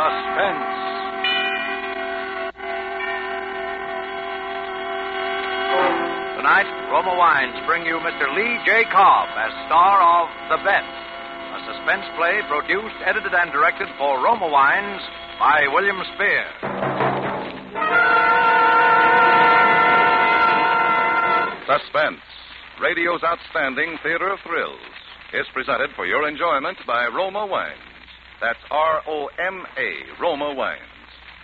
Suspense. Tonight, Roma Wines bring you Mr. Lee J. Cobb as star of The Bet, a suspense play produced, edited, and directed for Roma Wines by William Spear. Suspense, radio's outstanding theater of thrills, is presented for your enjoyment by Roma Wines. That's R-O-M-A, Roma Wines.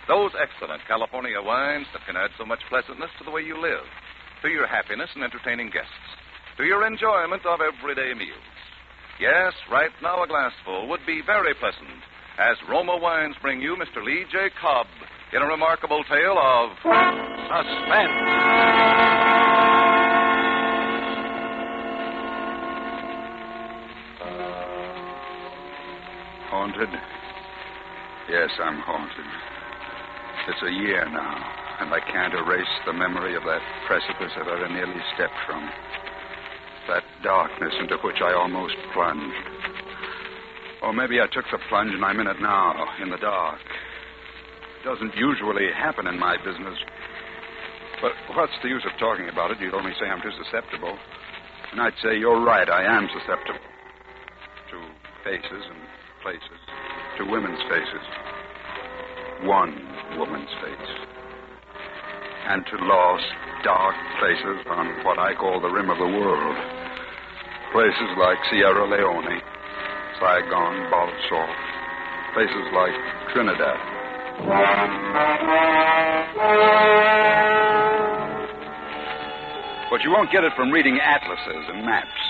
Those excellent California wines that can add so much pleasantness to the way you live, to your happiness in entertaining guests, to your enjoyment of everyday meals. Yes, right now a glassful would be very pleasant, as Roma Wines bring you Mr. Lee J. Cobb in a remarkable tale of suspense. Haunted? Yes, I'm haunted. It's a year now, and I can't erase the memory of that precipice that I nearly stepped from. That darkness into which I almost plunged. Or maybe I took the plunge and I'm in it now, in the dark. It doesn't usually happen in my business. But what's the use of talking about it? You'd only say I'm too susceptible. And I'd say you're right, I am susceptible. To faces and places. To women's faces. One woman's face. And to lost, dark places on what I call the rim of the world. Places like Sierra Leone, Saigon, Balsall. Places like Trinidad. But you won't get it from reading atlases and maps.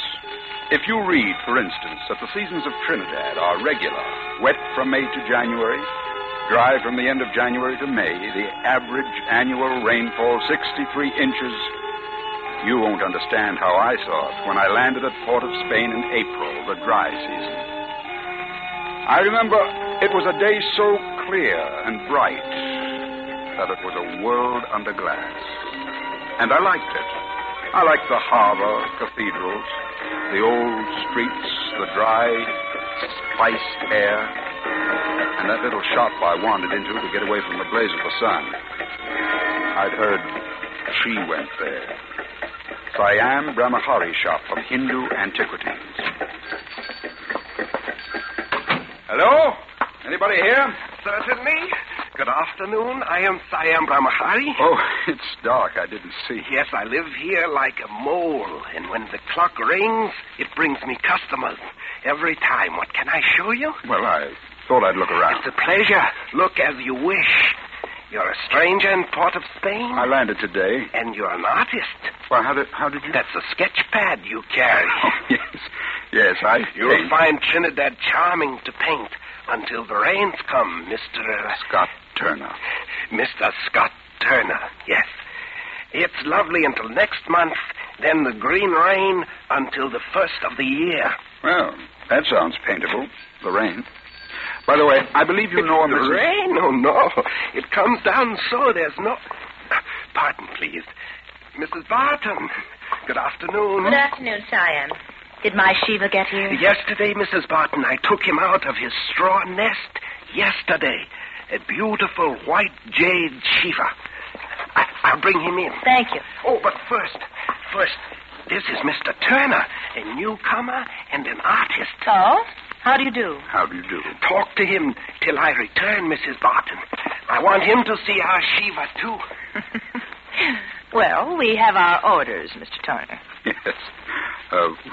If you read, for instance, that the seasons of Trinidad are regular, wet from May to January, dry from the end of January to May, the average annual rainfall 63 inches, you won't understand how I saw it when I landed at Port of Spain in April, the dry season. I remember it was a day so clear and bright that it was a world under glass. And I liked it. I liked the harbor, cathedrals, the old streets, the dry, spiced air, and that little shop I wandered into to get away from the blaze of the sun. I'd heard she went there. Siam Brahmachari shop of Hindu antiquities. Hello? Anybody here? Certainly. Good afternoon. I am Siam Brahmachari. Oh, it's dark. I didn't see. Yes, I live here like a mole, and when the clock rings, it brings me customers every time. What can I show you? Well, I thought I'd look around. It's a pleasure. Look as you wish. You're a stranger in Port of Spain? I landed today. And you're an artist? Well, how did you... That's a sketch pad you carry. Oh, yes. Yes, I You'll paint. find Trinidad charming to paint until the rains come, Mr. Scott Turner. Mr. Scott Turner, yes. It's lovely until next month, then the green rain until the first of the year. Well, that sounds paintable, the rain. By the way, I believe you know a The Mrs. rain? Oh, no. It comes down so there's no... Pardon, please. Mrs. Barton, good afternoon. Good afternoon, Siam. Did my Shiva get here? Yesterday, Mrs. Barton, I took him out of his straw nest. Yesterday. A beautiful white jade Shiva. I'll bring him in. Thank you. Oh, but first, this is Mr. Turner, a newcomer and an artist. Oh? How do you do? How do you do? Talk to him till I return, Mrs. Barton. I want him to see our Shiva, too. Well, we have our orders, Mr. Turner. Yes.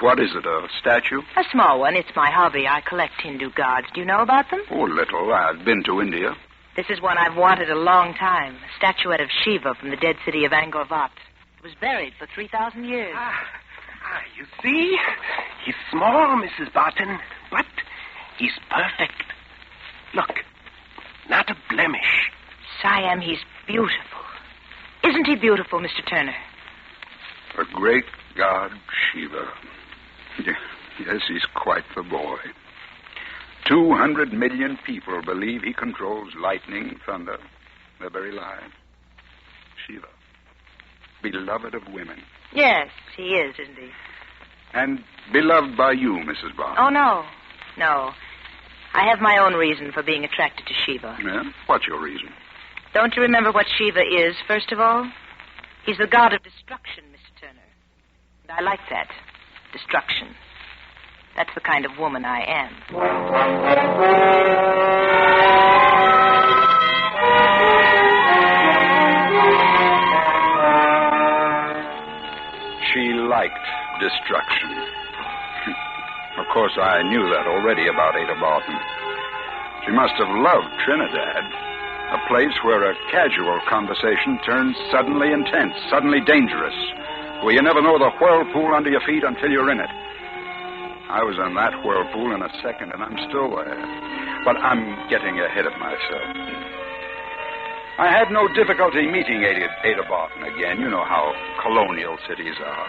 What is it, a statue? A small one. It's my hobby. I collect Hindu gods. Do you know about them? Oh, little. I've been to India. This is one I've wanted a long time. A statuette of Shiva from the dead city of Angkor Wat. It was buried for 3,000 years. You see? He's small, Mrs. Barton, but he's perfect. Look, not a blemish. Siam, he's beautiful. Isn't he beautiful, Mr. Turner? A great god, Shiva. Yes, he's quite the boy. 200 million people believe he controls lightning, thunder, their very lives. Shiva. Beloved of women. Yes, he is, isn't he? And beloved by you, Mrs. Bond. Oh, no. No. I have my own reason for being attracted to Shiva. Yeah? What's your reason? Don't you remember what Shiva is, first of all? He's the god of destruction, Mr. Turner. And I like that. Destruction. That's the kind of woman I am. She liked destruction. Of course, I knew that already about Ada Barton. She must have loved Trinidad, a place where a casual conversation turns suddenly intense, suddenly dangerous, where you never know the whirlpool under your feet until you're in it. I was in that whirlpool in a second, and I'm still there. But I'm getting ahead of myself. I had no difficulty meeting Ada Barton again. You know how colonial cities are.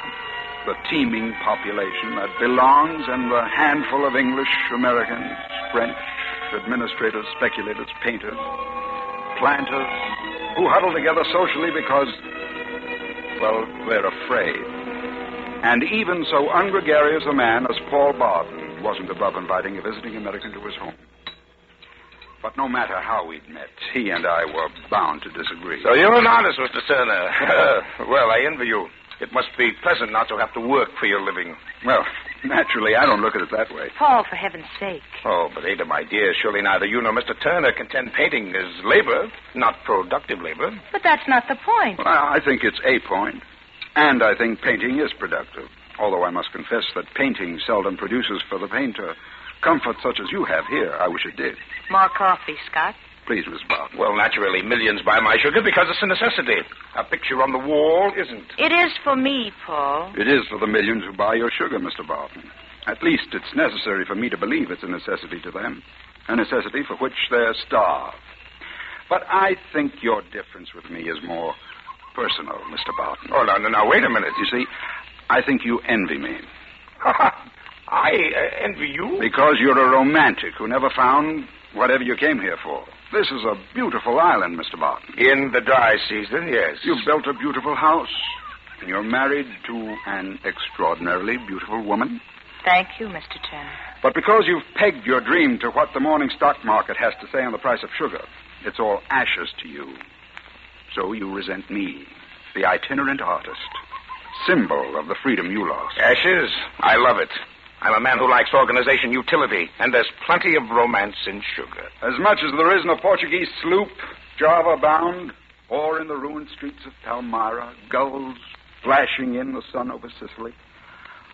The teeming population that belongs and the handful of English, Americans, French, administrators, speculators, painters, planters, who huddle together socially because, well, they're afraid. And even so ungregarious a man as Paul Barton wasn't above inviting a visiting American to his home. But no matter how we'd met, he and I were bound to disagree. So you're an artist, Mr. Turner. Well, I envy you. It must be pleasant not to have to work for your living. Well, naturally, I don't look at it that way. Paul, for heaven's sake. Oh, but Ada, my dear, surely neither you nor Mr. Turner contend painting is labor, not productive labor. But that's not the point. Well, I think it's a point. And I think painting is productive. Although I must confess that painting seldom produces for the painter comfort such as you have here. I wish it did. More coffee, Scott. Please, Miss Barton. Well, naturally, millions buy my sugar because it's a necessity. A picture on the wall isn't. It is for me, Paul. It is for the millions who buy your sugar, Mr. Barton. At least it's necessary for me to believe it's a necessity to them. A necessity for which they're starved. But I think your difference with me is more personal, Mr. Barton. Oh, now, wait a minute. You see, I think you envy me. I envy you? Because you're a romantic who never found whatever you came here for. This is a beautiful island, Mr. Barton. In the dry season, yes. You've built a beautiful house. And you're married to an extraordinarily beautiful woman. Thank you, Mr. Turner. But because you've pegged your dream to what the morning stock market has to say on the price of sugar, it's all ashes to you. So you resent me, the itinerant artist, symbol of the freedom you lost. Ashes? I love it. I'm a man who likes organization utility, and there's plenty of romance in sugar. As much as there is in a Portuguese sloop, Java-bound, or in the ruined streets of Palmyra, gulls flashing in the sun over Sicily,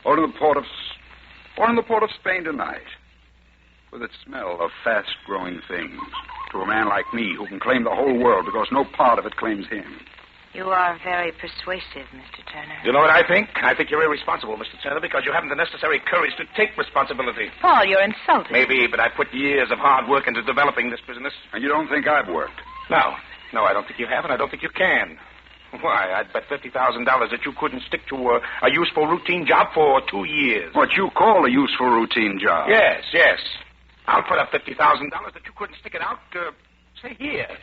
or in the port of Spain tonight, with its smell of fast-growing things, to a man like me who can claim the whole world because no part of it claims him. You are very persuasive, Mr. Turner. You know what I think? I think you're irresponsible, Mr. Turner, because you haven't the necessary courage to take responsibility. Paul, you're insulting. Maybe, but I put years of hard work into developing this business. And you don't think I've worked? No, I don't think you have, and I don't think you can. Why, I'd bet $50,000 that you couldn't stick to a useful routine job for 2 years. What you call a useful routine job? Yes. I'll put up $50,000 that you couldn't stick it out, say, here.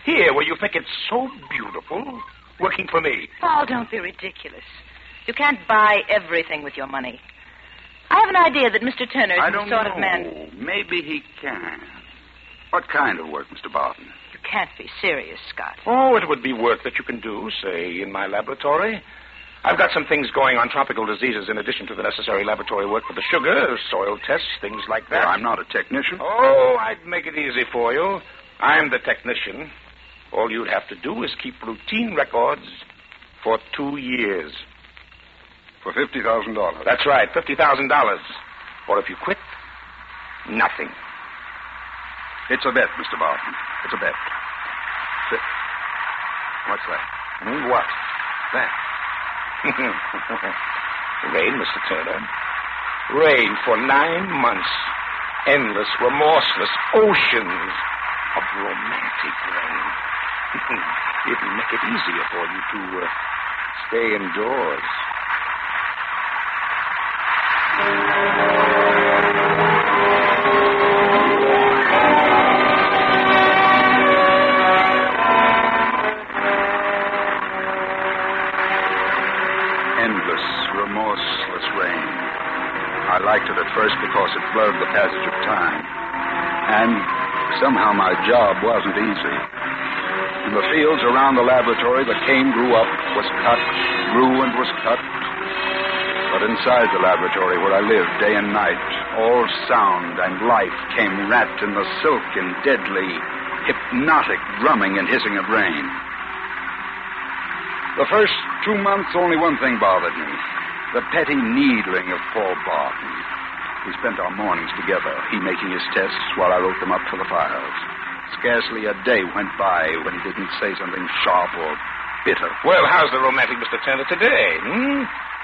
Here, where you think it's so beautiful, working for me. Paul, don't be ridiculous. You can't buy everything with your money. I have an idea that Mr. Turner is the sort of man... Maybe he can. What kind of work, Mr. Barton? You can't be serious, Scott. Oh, it would be work that you can do, say, in my laboratory. I've got some things going on tropical diseases in addition to the necessary laboratory work for the sugar, soil tests, things like that. Well, I'm not a technician. Oh, I'd make it easy for you. I'm the technician. All you'd have to do is keep routine records for 2 years. For $50,000? That's right, $50,000. Or if you quit, nothing. It's a bet, Mr. Barton. It's a bet. What's that? What? That. Rain, Mr. Turner. Rain for 9 months. Endless, remorseless oceans of romantic rain. It'll make it easier for you to stay indoors. Endless, remorseless rain. I liked it at first because it blurred the passage of time. And somehow my job wasn't easy. In the fields around the laboratory, the cane grew up, was cut, grew and was cut. But inside the laboratory where I lived day and night, all sound and life came wrapped in the silken, deadly, hypnotic drumming and hissing of rain. The first 2 months, only one thing bothered me. The petty needling of Paul Barton. We spent our mornings together, he making his tests while I wrote them up for the files. Scarcely a day went by when he didn't say something sharp or bitter. Well, how's the romantic Mr. Turner today?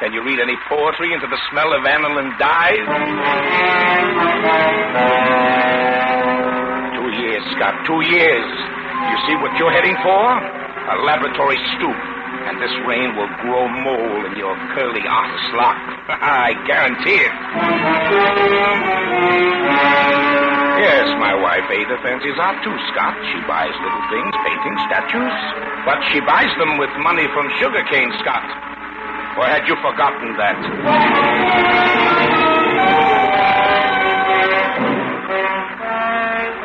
Can you read any poetry into the smell of aniline dyes? 2 years, Scott, 2 years. You see what you're heading for? A laboratory stoop. And this rain will grow mole in your curly artist lock. I guarantee it. Yes, my wife Ada fancies art too, Scott. She buys little things, paintings, statues. But she buys them with money from sugarcane, Scott. Or had you forgotten that?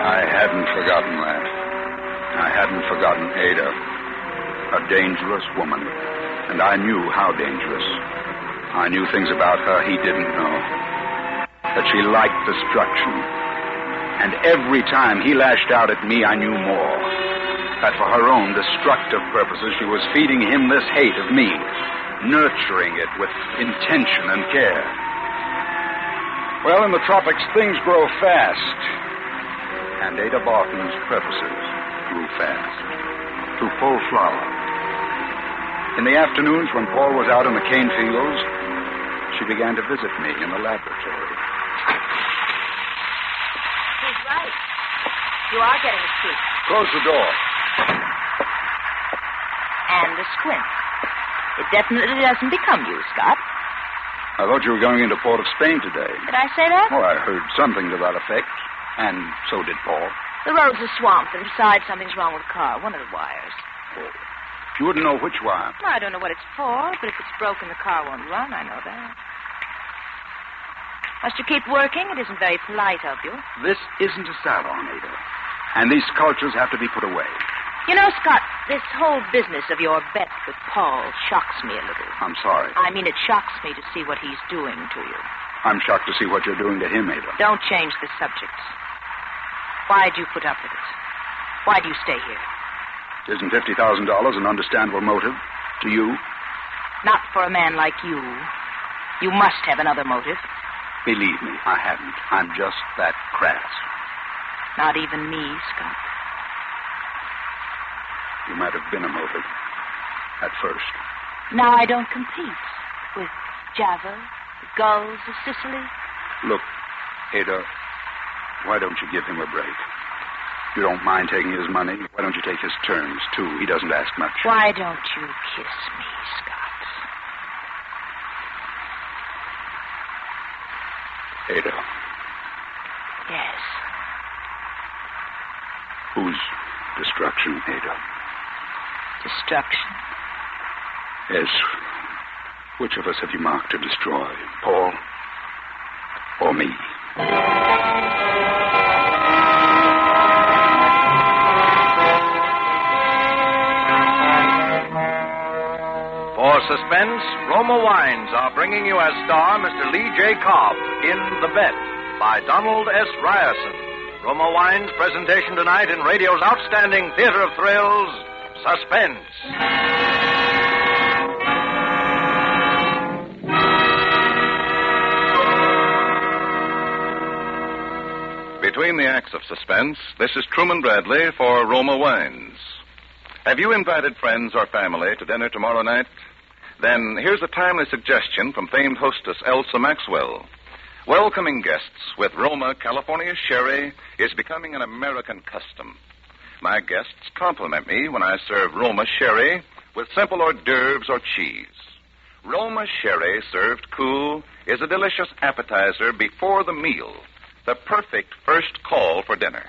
I hadn't forgotten that. I hadn't forgotten Ada. A dangerous woman. And I knew how dangerous. I knew things about her he didn't know. That she liked destruction. And every time he lashed out at me, I knew more. That for her own destructive purposes, she was feeding him this hate of me. Nurturing it with intention and care. Well, in the tropics, things grow fast. And Ada Barton's purposes grew fast. To full flower. In the afternoons when Paul was out in the cane fields, she began to visit me in the laboratory. He's right. You are getting a squint. Close the door. And a squint. It definitely doesn't become you, Scott. I thought you were going into Port of Spain today. Did I say that? Oh, I heard something to that effect. And so did Paul. The roads are swamped, and besides, something's wrong with the car. One of the wires. Oh. You wouldn't know which wire. Well, I don't know what it's for, but if it's broken, the car won't run. I know that. Must you keep working? It isn't very polite of you. This isn't a salon, Ada. And these sculptures have to be put away. You know, Scott, this whole business of your bet with Paul shocks me a little. I'm sorry. I mean, it shocks me to see what he's doing to you. I'm shocked to see what you're doing to him, Ada. Don't change the subject. Why'd you put up with it? Why do you stay here? Isn't $50,000 an understandable motive to you? Not for a man like you. You must have another motive. Believe me, I haven't. I'm just that crass. Not even me, Scott. You might have been a motive. At first. Now I don't compete with Java, the gulls of Sicily. Look, Ada, why don't you give him a break? You don't mind taking his money? Why don't you take his turns, too? He doesn't ask much. Why don't you kiss me, Scott? Ada. Yes. Whose destruction, Ada? Destruction? Yes. Which of us have you marked to destroy? Paul or me? For Suspense, Roma Wines are bringing you as star Mr. Lee J. Cobb in The Bet by Donald S. Ryerson. Roma Wines' presentation tonight in radio's outstanding theater of thrills, Suspense. Between the acts of Suspense, this is Truman Bradley for Roma Wines. Have you invited friends or family to dinner tomorrow night? Then here's a timely suggestion from famed hostess Elsa Maxwell. Welcoming guests with Roma California Sherry is becoming an American custom. My guests compliment me when I serve Roma Sherry with simple hors d'oeuvres or cheese. Roma Sherry served cool is a delicious appetizer before the meal, the perfect first call for dinner.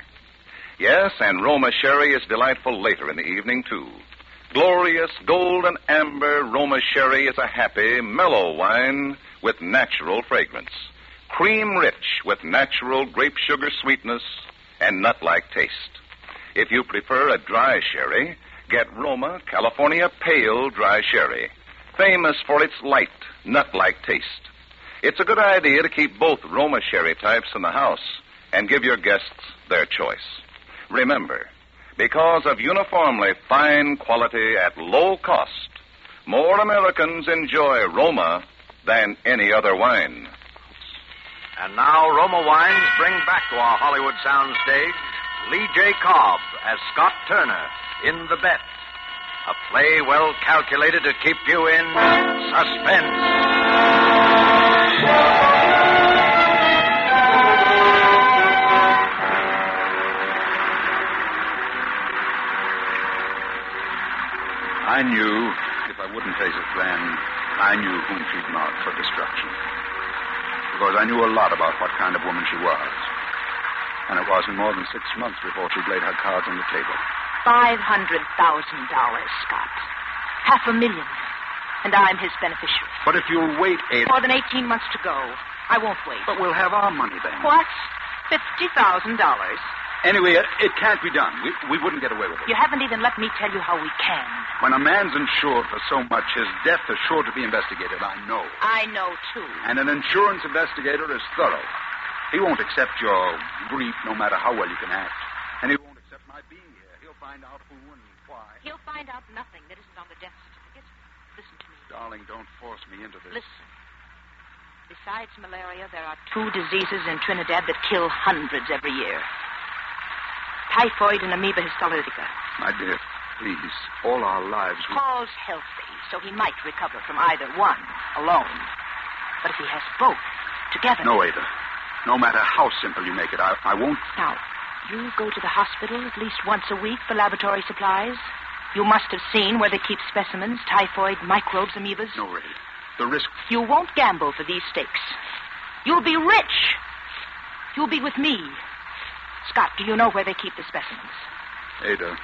Yes, and Roma Sherry is delightful later in the evening, too. Glorious golden amber Roma Sherry is a happy, mellow wine with natural fragrance. Cream rich with natural grape sugar sweetness and nut-like taste. If you prefer a dry sherry, get Roma California Pale Dry Sherry, famous for its light, nut-like taste. It's a good idea to keep both Roma sherry types in the house and give your guests their choice. Remember, because of uniformly fine quality at low cost, more Americans enjoy Roma than any other wine. And now Roma Wines bring back to our Hollywood soundstage Lee J. Cobb as Scott Turner in The Bet, a play well calculated to keep you in suspense. I knew if I wouldn't face it then, I knew whom she'd mark for destruction. Because I knew a lot about what kind of woman she was. And it wasn't more than 6 months before she'd laid her cards on the table. $500,000, Scott. $500,000. And I'm his beneficiary. But if you'll wait, Ada... More than 18 months to go. I won't wait. But we'll have our money then. What? $50,000. Anyway, it can't be done. We wouldn't get away with it. You haven't even let me tell you how we can. When a man's insured for so much, his death is sure to be investigated, I know. I know, too. And an insurance investigator is thorough. He won't accept your grief no matter how well you can act. And he won't accept my being here. He'll find out who and why. He'll find out nothing that isn't on the death certificate. Listen to me. Darling, don't force me into this. Listen. Besides malaria, there are 2 diseases in Trinidad that kill hundreds every year. Typhoid and amoeba histolytica. My dear, please, all our lives... Paul's healthy, so he might recover from either one alone. But if he has both together... No, Ada. No matter how simple you make it, I won't... Now, you go to the hospital at least once a week for laboratory supplies. You must have seen where they keep specimens, typhoid, microbes, amoebas. No, Ray. The risk... You won't gamble for these stakes. You'll be rich. You'll be with me. Scott, do you know where they keep the specimens? Ada,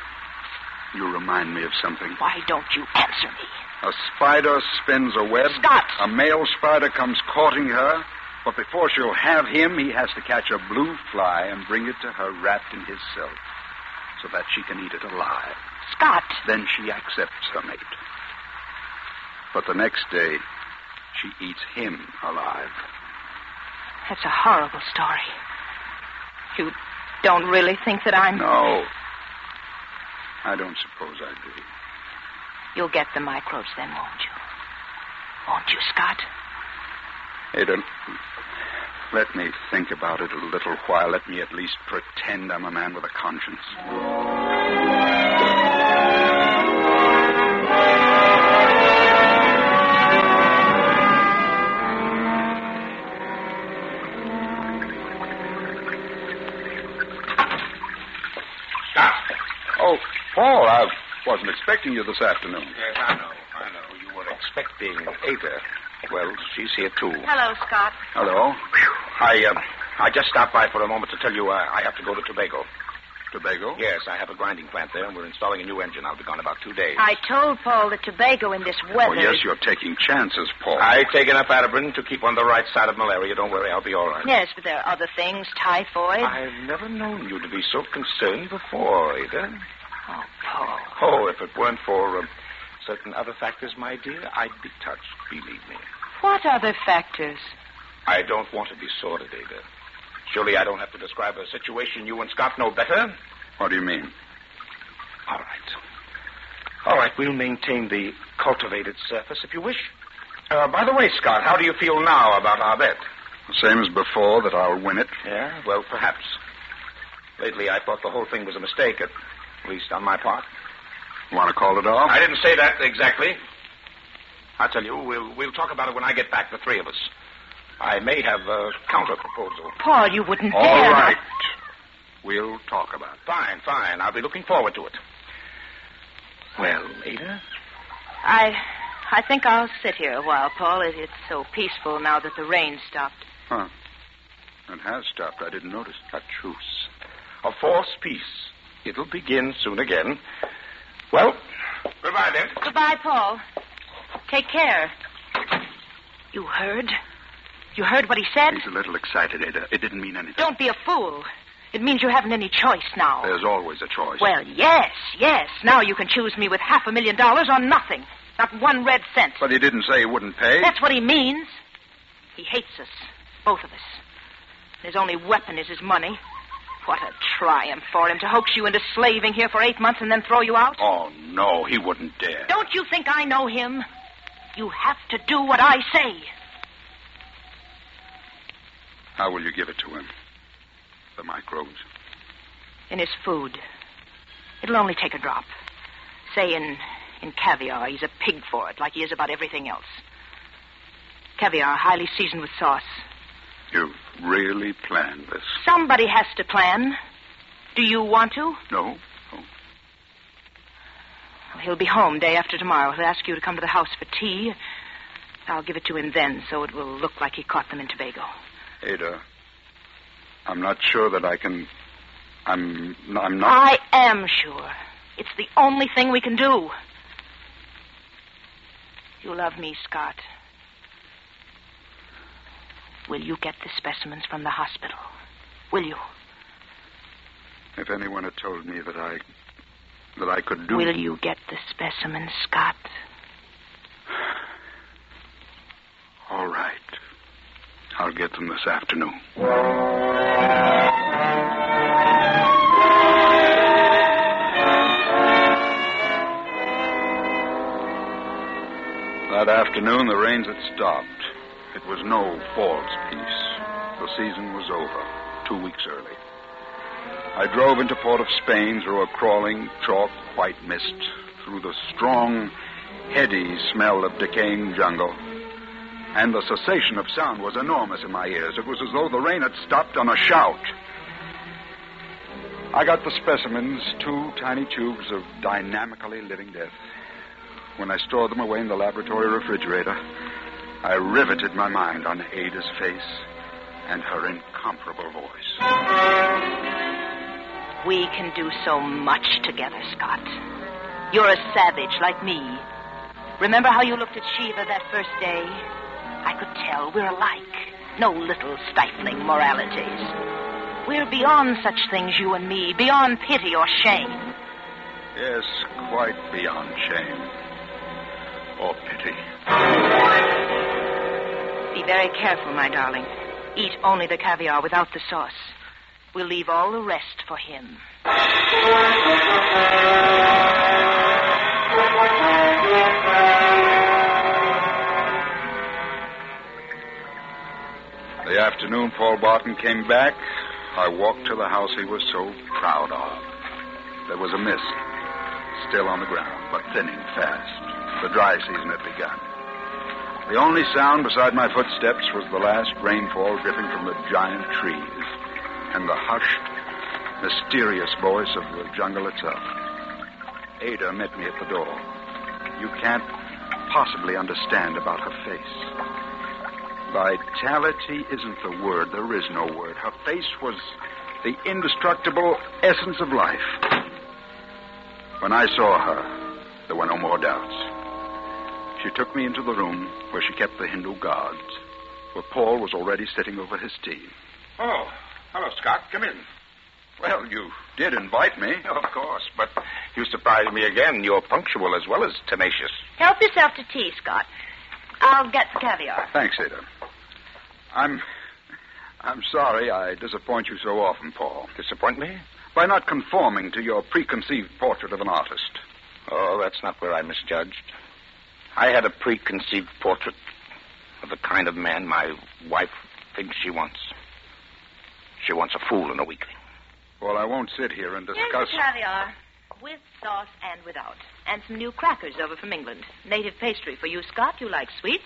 you remind me of something. Why don't you answer me? A spider spins a web. Scott! A male spider comes courting her, but before she'll have him, he has to catch a blue fly and bring it to her wrapped in his silk so that she can eat it alive. Scott! Then she accepts her mate. But the next day, she eats him alive. That's a horrible story. You don't really think that I'm... No. I don't suppose I do. You'll get the microbes then, won't you? Won't you, Scott? Ada, let me think about it a little while. Let me at least pretend I'm a man with a conscience. Oh, Paul, I wasn't expecting you this afternoon. Yes, I know. You were expecting Ada. Well, she's here, too. Hello, Scott. Hello. I just stopped by for a moment to tell you I have to go to Tobago. Tobago? Yes, I have a grinding plant there, and we're installing a new engine. I'll be gone about 2 days. I told Paul that Tobago in this weather... Oh, yes, you're taking chances, Paul. I take enough Adabrin to keep on the right side of malaria. Don't worry, I'll be all right. Yes, but there are other things, typhoid. I've never known you to be so concerned before, Ada. Oh, Paul. Oh, if it weren't for certain other factors, my dear, I'd be touched, believe me. What other factors? I don't want to be sordid, Ada. Surely I don't have to describe a situation you and Scott know better. What do you mean? All right. All right, we'll maintain the cultivated surface if you wish. By the way, Scott, how do you feel now about our bet? The same as before, that I'll win it. Yeah, well, perhaps. Lately, I thought the whole thing was a mistake, at least on my part. Want to call it off? I didn't say that exactly. I'll tell you, we'll talk about it when I get back, the 3 of us. I may have a counter-proposal. Paul, you wouldn't dare. All right. We'll talk about it. Fine. I'll be looking forward to it. Well, Ada? I think I'll sit here a while, Paul. It's so peaceful now that the rain stopped. Huh. It has stopped. I didn't notice. A truce. A false peace. It'll begin soon again. Well, goodbye, then. Goodbye, Paul. Take care. You heard? You heard what he said? He's a little excited, Ada. It didn't mean anything. Don't be a fool. It means you haven't any choice now. There's always a choice. Well, yes. Now you can choose me with $500,000 or nothing. Not 1 red cent. But he didn't say he wouldn't pay. That's what he means. He hates us. Both of us. His only weapon is his money. What a triumph for him to hoax you into slaving here for 8 months and then throw you out. Oh, no, he wouldn't dare. Don't you think I know him? You have to do what I say. How will you give it to him? The microbes? In his food. It'll only take a drop. Say in caviar. He's a pig for it, like he is about everything else. Caviar, highly seasoned with sauce. You've really planned this? Somebody has to plan. Do you want to? No. Well, he'll be home day after tomorrow. He'll ask you to come to the house for tea. I'll give it to him then, so it will look like he caught them in Tobago. Ada, I'm not sure that I can... I'm not... I am sure. It's the only thing we can do. You love me, Scott. Will you get the specimens from the hospital? Will you? If anyone had told me that I could do... Will you get the specimens, Scott? All right. I'll get them this afternoon. That afternoon, the rains had stopped. It was no fall's peace. The season was over, 2 weeks early. I drove into Port of Spain through a crawling, chalk white mist, through the strong, heady smell of decaying jungle. And the cessation of sound was enormous in my ears. It was as though the rain had stopped on a shout. I got the specimens, 2 tiny tubes of dynamically living death. When I stored them away in the laboratory refrigerator, I riveted my mind on Ada's face and her incomparable voice. We can do so much together, Scott. You're a savage like me. Remember how you looked at Shiva that first day? I could tell we're alike. No little stifling moralities. We're beyond such things, you and me, beyond pity or shame. Yes, quite beyond shame. Or pity. Be very careful, my darling. Eat only the caviar without the sauce. We'll leave all the rest for him. The afternoon Paul Barton came back, I walked to the house he was so proud of. There was a mist, still on the ground, but thinning fast. The dry season had begun. The only sound beside my footsteps was the last rainfall dripping from the giant trees and the hushed, mysterious voice of the jungle itself. Ada met me at the door. You can't possibly understand about her face. Vitality isn't the word. There is no word. Her face was the indestructible essence of life. When I saw her, there were no more doubts. She took me into the room where she kept the Hindu gods, where Paul was already sitting over his tea. Oh, hello, Scott. Come in. Well, you did invite me. Of course, but you surprised me again. You're punctual as well as tenacious. Help yourself to tea, Scott. I'll get the caviar. Thanks, Ada. I'm sorry I disappoint you so often, Paul. Disappoint me? By not conforming to your preconceived portrait of an artist. Oh, that's not where I misjudged. I had a preconceived portrait of the kind of man my wife thinks she wants. She wants a fool and a weakling. Well, I won't sit here and discuss... Here's the caviar, with sauce and without. And some new crackers over from England. Native pastry for you, Scott. You like sweets.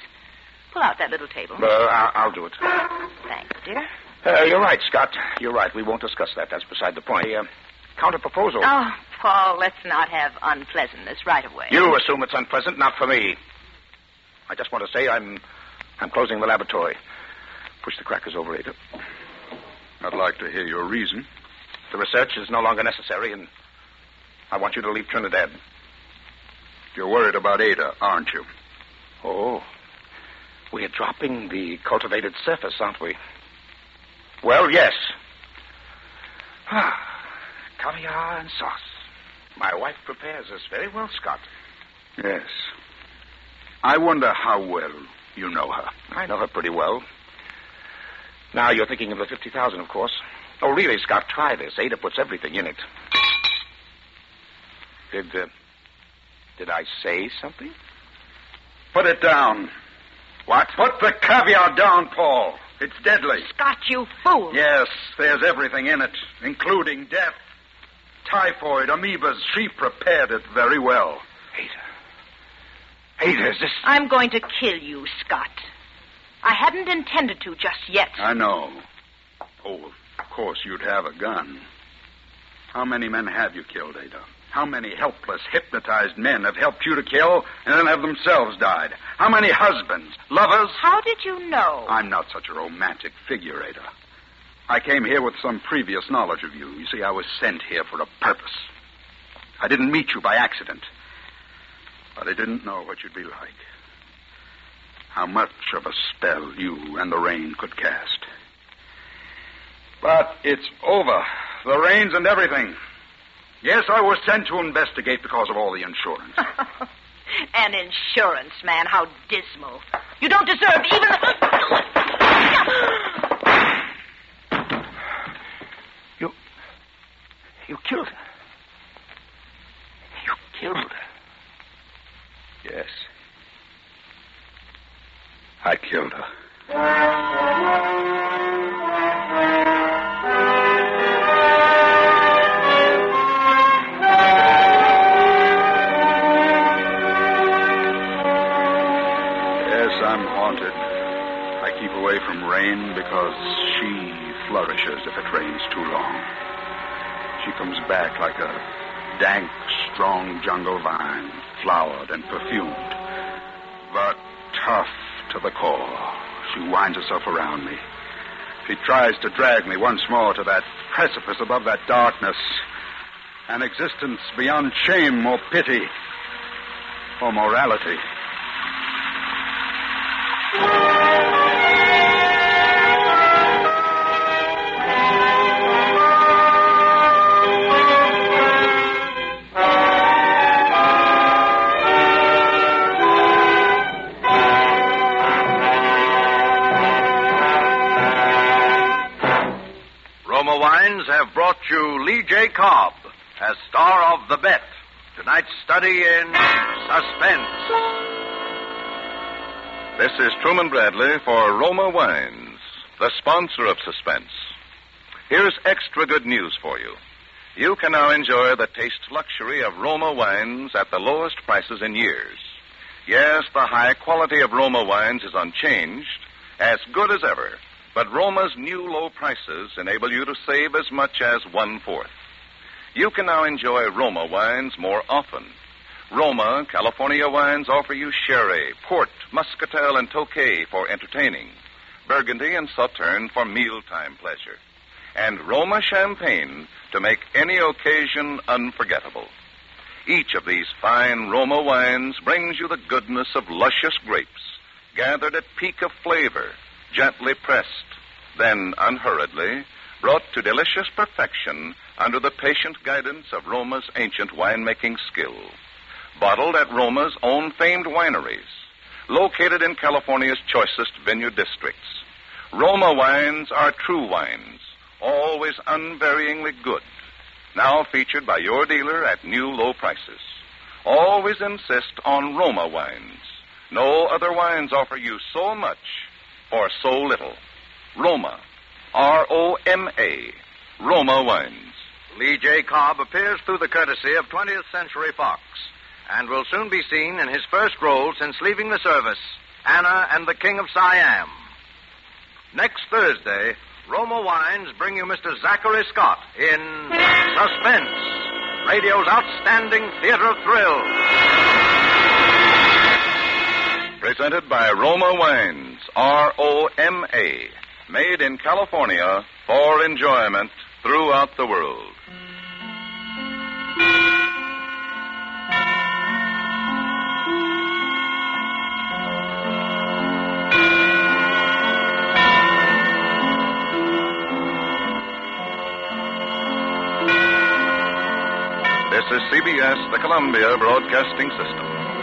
Pull out that little table. I'll do it. Thanks, dear. You're right, Scott. You're right. We won't discuss that. That's beside the point. Counter-proposal. Oh, Paul, let's not have unpleasantness right away. You assume it's unpleasant, not for me. I just want to say I'm closing the laboratory. Push the crackers over, Ada. I'd like to hear your reason. The research is no longer necessary, and I want you to leave Trinidad. You're worried about Ada, aren't you? Oh. We're dropping the cultivated surface, aren't we? Well, yes. Caviar and sauce. My wife prepares us very well, Scott. Yes. I wonder how well you know her. I know her pretty well. Now you're thinking of the 50,000, of course. Oh, really, Scott, try this. Ada puts everything in it. Did I say something? Put it down. What? Put the caviar down, Paul. It's deadly. Scott, you fool. Yes, there's everything in it, including death. Typhoid, amoebas. She prepared it very well. Ada, is this... I'm going to kill you, Scott. I hadn't intended to just yet. I know. Oh, of course you'd have a gun. How many men have you killed, Ada? How many helpless, hypnotized men have helped you to kill and then have themselves died? How many husbands, lovers? How did you know? I'm not such a romantic figure, Ada. I came here with some previous knowledge of you. You see, I was sent here for a purpose. I didn't meet you by accident. But I didn't know what you'd be like. How much of a spell you and the rain could cast. But it's over. The rains and everything. Yes, I was sent to investigate because of all the insurance. An insurance man, how dismal. You don't deserve even You killed her. You killed her. Yes. I killed her. Yes, I'm haunted. I keep away from rain because she flourishes if it rains too long. She comes back like a dank, strong jungle vine, flowered and perfumed, but tough to the core. She winds herself around me. She tries to drag me once more to that precipice above that darkness, an existence beyond shame or pity or morality. Have brought you Lee J. Cobb as star of The Bet. Tonight's study in Suspense. This is Truman Bradley for Roma Wines, the sponsor of Suspense. Here's extra good news for you. You can now enjoy the taste luxury of Roma wines at the lowest prices in years. Yes, the high quality of Roma wines is unchanged, as good as ever. But Roma's new low prices enable you to save as much as 1/4. You can now enjoy Roma wines more often. Roma, California wines offer you sherry, port, muscatel, and tokay for entertaining, Burgundy and Sauterne for mealtime pleasure, and Roma champagne to make any occasion unforgettable. Each of these fine Roma wines brings you the goodness of luscious grapes, gathered at peak of flavor, gently pressed, then unhurriedly brought to delicious perfection under the patient guidance of Roma's ancient winemaking skill. Bottled at Roma's own famed wineries, located in California's choicest vineyard districts. Roma wines are true wines, always unvaryingly good. Now featured by your dealer at new low prices. Always insist on Roma wines. No other wines offer you so much for so little. Roma. R-O-M-A. Roma wines. Lee J. Cobb appears through the courtesy of 20th Century Fox and will soon be seen in his first role since leaving the service, Anna and the King of Siam. Next Thursday, Roma Wines bring you Mr. Zachary Scott in Suspense, radio's outstanding theater of thrills. Presented by Roma Wines, R-O-M-A. Made in California for enjoyment throughout the world. This is CBS, the Columbia Broadcasting System.